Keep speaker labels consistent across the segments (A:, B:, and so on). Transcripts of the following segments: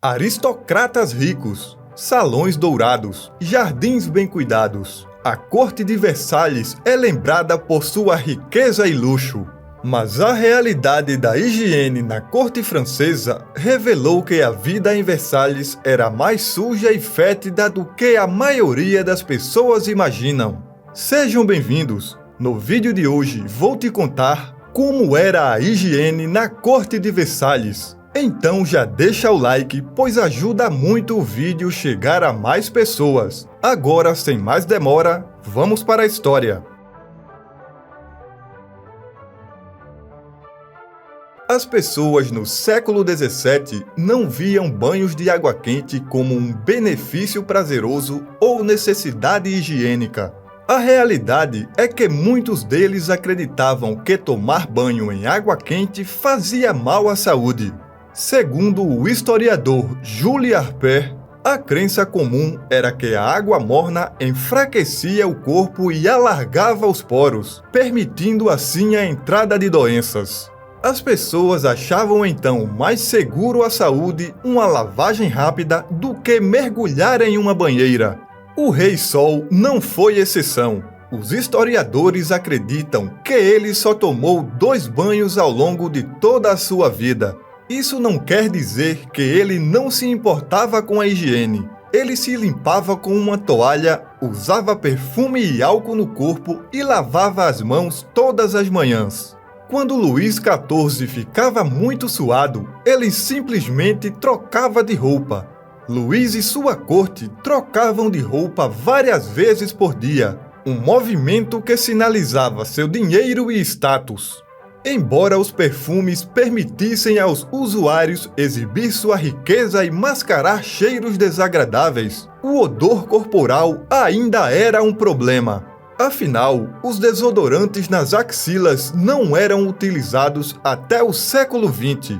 A: Aristocratas ricos, salões dourados, jardins bem cuidados. A corte de Versalhes é lembrada por sua riqueza e luxo. Mas a realidade da higiene na corte francesa revelou que a vida em Versalhes era mais suja e fétida do que a maioria das pessoas imaginam. Sejam bem-vindos! No vídeo de hoje vou te contar como era a higiene na corte de Versalhes. Então já deixa o like, pois ajuda muito o vídeo chegar a mais pessoas. Agora, sem mais demora, vamos para a história. As pessoas no século XVII não viam banhos de água quente como um benefício prazeroso ou necessidade higiênica. A realidade é que muitos deles acreditavam que tomar banho em água quente fazia mal à saúde. Segundo o historiador Jules Harper, a crença comum era que a água morna enfraquecia o corpo e alargava os poros, permitindo assim a entrada de doenças. As pessoas achavam então mais seguro à saúde uma lavagem rápida do que mergulhar em uma banheira. O Rei Sol não foi exceção. Os historiadores acreditam que ele só tomou 2 banhos ao longo de toda a sua vida. Isso não quer dizer que ele não se importava com a higiene. Ele se limpava com uma toalha, usava perfume e álcool no corpo e lavava as mãos todas as manhãs. Quando Luís XIV ficava muito suado, ele simplesmente trocava de roupa. Luís e sua corte trocavam de roupa várias vezes por dia, um movimento que sinalizava seu dinheiro e status. Embora os perfumes permitissem aos usuários exibir sua riqueza e mascarar cheiros desagradáveis, o odor corporal ainda era um problema. Afinal, os desodorantes nas axilas não eram utilizados até o século XX.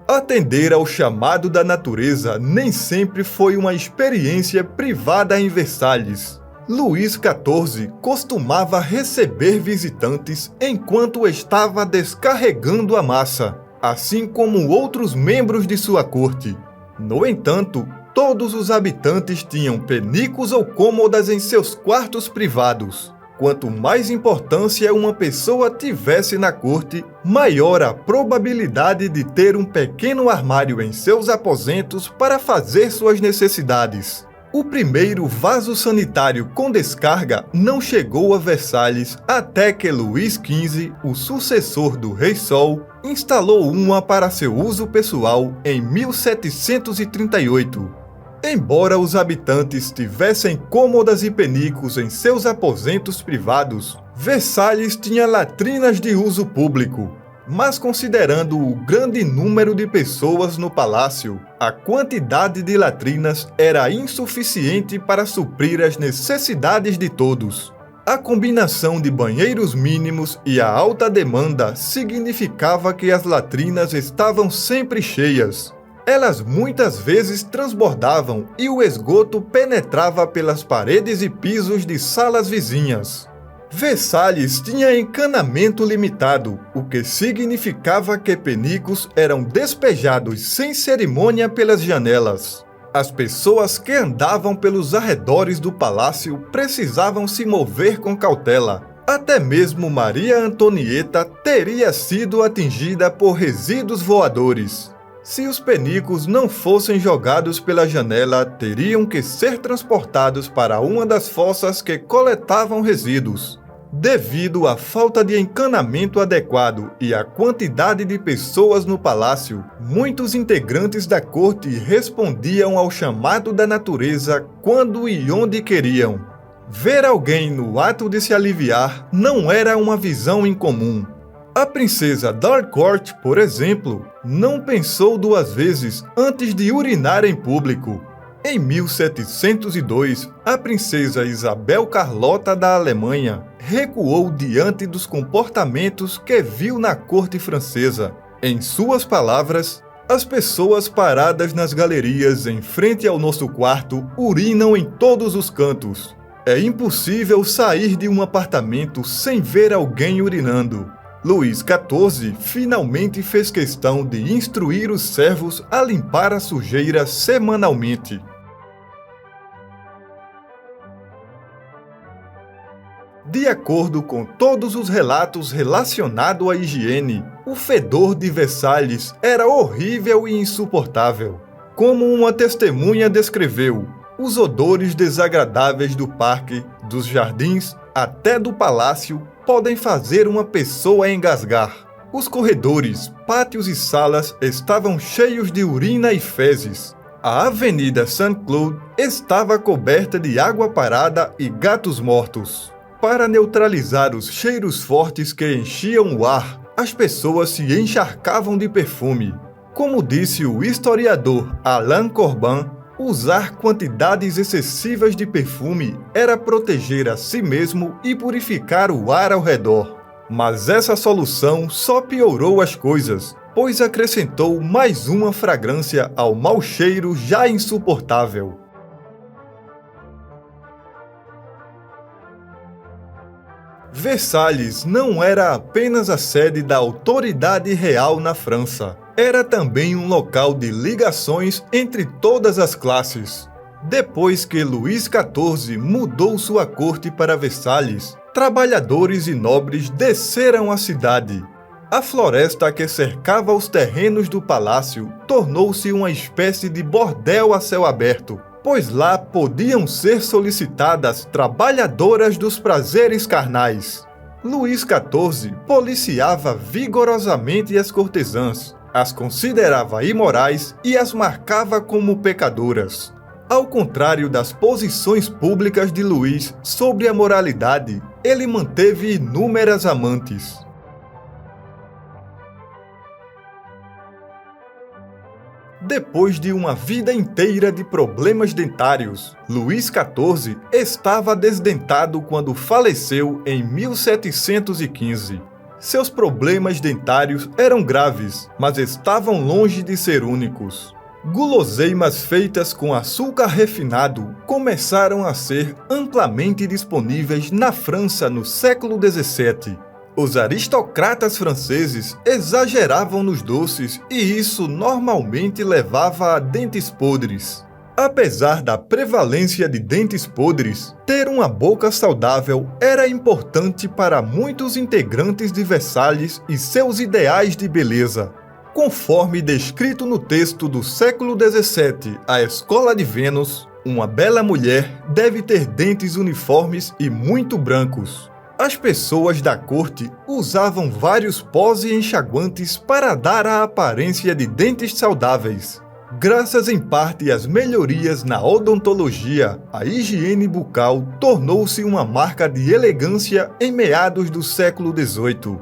A: Atender ao chamado da natureza nem sempre foi uma experiência privada em Versalhes. Luís XIV costumava receber visitantes enquanto estava descarregando a massa, assim como outros membros de sua corte. No entanto, todos os habitantes tinham penicos ou cômodas em seus quartos privados. Quanto mais importância uma pessoa tivesse na corte, maior a probabilidade de ter um pequeno armário em seus aposentos para fazer suas necessidades. O primeiro vaso sanitário com descarga não chegou a Versalhes até que Luís XV, o sucessor do Rei Sol, instalou uma para seu uso pessoal em 1738. Embora os habitantes tivessem cômodas e penicos em seus aposentos privados, Versalhes tinha latrinas de uso público. Mas considerando o grande número de pessoas no palácio, a quantidade de latrinas era insuficiente para suprir as necessidades de todos. A combinação de banheiros mínimos e a alta demanda significava que as latrinas estavam sempre cheias. Elas muitas vezes transbordavam e o esgoto penetrava pelas paredes e pisos de salas vizinhas. Versalhes tinha encanamento limitado, o que significava que penicos eram despejados sem cerimônia pelas janelas. As pessoas que andavam pelos arredores do palácio precisavam se mover com cautela. Até mesmo Maria Antonieta teria sido atingida por resíduos voadores. Se os penicos não fossem jogados pela janela, teriam que ser transportados para uma das fossas que coletavam resíduos. Devido à falta de encanamento adequado e à quantidade de pessoas no palácio, muitos integrantes da corte respondiam ao chamado da natureza quando e onde queriam. Ver alguém no ato de se aliviar não era uma visão incomum. A princesa d'Harcourt, por exemplo, não pensou 2 vezes antes de urinar em público. Em 1702, a princesa Isabel Carlota da Alemanha recuou diante dos comportamentos que viu na corte francesa. Em suas palavras, as pessoas paradas nas galerias em frente ao nosso quarto urinam em todos os cantos. É impossível sair de um apartamento sem ver alguém urinando. Luís XIV finalmente fez questão de instruir os servos a limpar a sujeira semanalmente. De acordo com todos os relatos relacionados à higiene, o fedor de Versalhes era horrível e insuportável. Como uma testemunha descreveu, os odores desagradáveis do parque, dos jardins, até do palácio, podem fazer uma pessoa engasgar. Os corredores, pátios e salas estavam cheios de urina e fezes. A Avenida Saint-Cloud estava coberta de água parada e gatos mortos. Para neutralizar os cheiros fortes que enchiam o ar, as pessoas se encharcavam de perfume. Como disse o historiador Alain Corbin, usar quantidades excessivas de perfume era proteger a si mesmo e purificar o ar ao redor. Mas essa solução só piorou as coisas, pois acrescentou mais uma fragrância ao mau cheiro já insuportável. Versalhes não era apenas a sede da autoridade real na França, era também um local de ligações entre todas as classes. Depois que Luís XIV mudou sua corte para Versalhes, trabalhadores e nobres desceram a cidade. A floresta que cercava os terrenos do palácio tornou-se uma espécie de bordel a céu aberto, pois lá podiam ser solicitadas trabalhadoras dos prazeres carnais. Luís XIV policiava vigorosamente as cortesãs, as considerava imorais e as marcava como pecadoras. Ao contrário das posições públicas de Luís sobre a moralidade, ele manteve inúmeras amantes. Depois de uma vida inteira de problemas dentários, Luís XIV estava desdentado quando faleceu em 1715. Seus problemas dentários eram graves, mas estavam longe de ser únicos. Guloseimas feitas com açúcar refinado começaram a ser amplamente disponíveis na França no século XVII. Os aristocratas franceses exageravam nos doces e isso normalmente levava a dentes podres. Apesar da prevalência de dentes podres, ter uma boca saudável era importante para muitos integrantes de Versalhes e seus ideais de beleza. Conforme descrito no texto do século XVII, A Escola de Vênus, uma bela mulher deve ter dentes uniformes e muito brancos. As pessoas da corte usavam vários pós e enxaguantes para dar a aparência de dentes saudáveis. Graças em parte às melhorias na odontologia, a higiene bucal tornou-se uma marca de elegância em meados do século XVIII.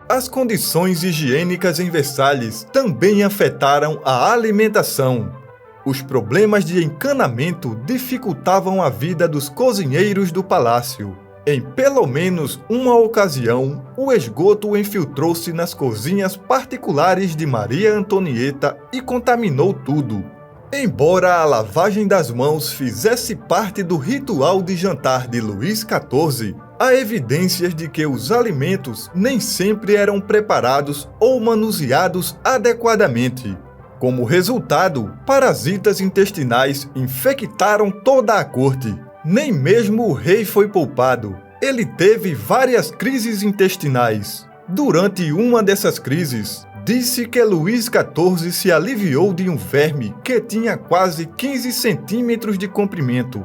A: As condições higiênicas em Versalhes também afetaram a alimentação. Os problemas de encanamento dificultavam a vida dos cozinheiros do palácio. Em pelo menos uma ocasião, o esgoto infiltrou-se nas cozinhas particulares de Maria Antonieta e contaminou tudo. Embora a lavagem das mãos fizesse parte do ritual de jantar de Luís XIV, há evidências de que os alimentos nem sempre eram preparados ou manuseados adequadamente. Como resultado, parasitas intestinais infectaram toda a corte. Nem mesmo o rei foi poupado. Ele teve várias crises intestinais. Durante uma dessas crises, disse que Luís XIV se aliviou de um verme que tinha quase 15 centímetros de comprimento.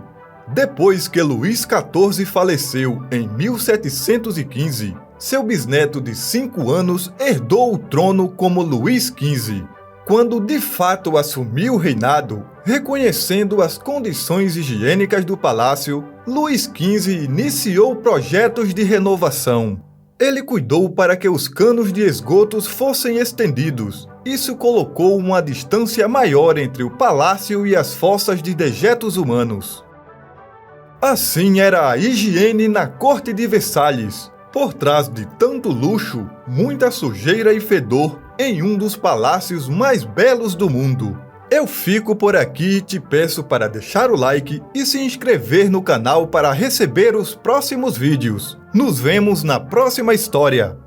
A: Depois que Luís XIV faleceu em 1715, seu bisneto de 5 anos herdou o trono como Luís XV. Quando de fato assumiu o reinado, reconhecendo as condições higiênicas do palácio, Luís XV iniciou projetos de renovação. Ele cuidou para que os canos de esgotos fossem estendidos. Isso colocou uma distância maior entre o palácio e as fossas de dejetos humanos. Assim era a higiene na corte de Versalhes. Por trás de tanto luxo, muita sujeira e fedor em um dos palácios mais belos do mundo. Eu fico por aqui e te peço para deixar o like e se inscrever no canal para receber os próximos vídeos. Nos vemos na próxima história!